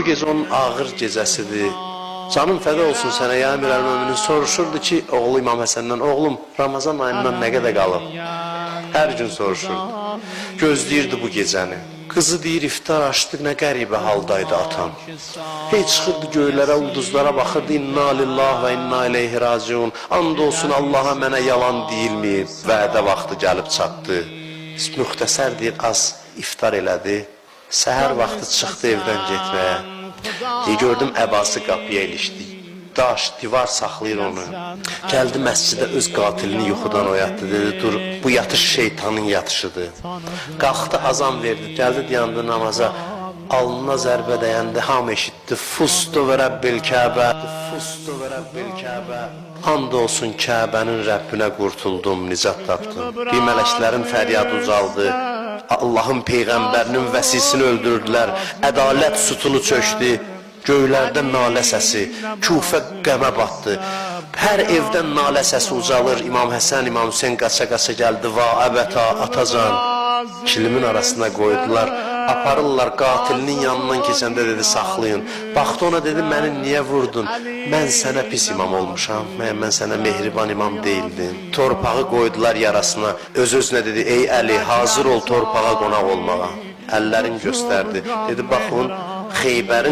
Bu gece onun ağır gecəsidir. Canım fəda olsun sənə ya Əmir Əl-Möminin. Soruşurdu ki, oğlu İmam Həsəndən, oğlum Ramazan ayından nə qədər qalıb? Hər gün soruşurdu. Gözləyirdi bu gecəni. Qızı deyir, iftar açdıq, nə qəribə haldaydı atan. Heç çıxırdı göylərə, ulduzlara baxırdı, inna lillah və inna ileyhi raciun. And olsun Allaha, mənə yalan deyilməyib, vədə vaxtı gəlib çatdı. Müxtəsər deyir, az iftar elədi, səhər vaxtı çıxdı evdən getməyə. Gördüm əbası qapıya ilişdi. Daş, divar saxlayır onu. Gəldi məscidə öz qatilini yuxudan oyatdı. Dedi, dur, bu yatış şeytanın yatışıdır. Qalxdı, azan verdi, gəldi dayandı namaza. Alnına zərbə dəyəndə ham eşitdi. Fustu və Rəbbil Kəbə, fustu və Rəbbil Kəbə. And olsun Kəbənin Rəbbinə qurtuldum, nicat tapdım. Bir mələklərin fəryadı ucaldı. Allahın Peyğəmbərinin vəsisini öldürdülər. Ədalət sütunu çökdü. Göylərdən nalə səsi, Kufə qəmə batdı. Hər evdən nalə səsi ucalır. İmam Həsən, İmam Hüseyin qaça-qaça gəldi. Va əbətə, atacan. Kilimin arasına qoydular. Aparırlar, qatilinin yanından keçəndə dedi, saxlayın. Baxdı ona dedi, məni niyə vurdun? Mən sənə pis imam olmuşam, mən sənə mehriban imam deyildim. Torpağı qoydular yarasına. Öz-özünə dedi, ey Əli, hazır ol torpağa qonaq olmağa. Əllərin göstərdi. Dedi, baxın, Xeybərin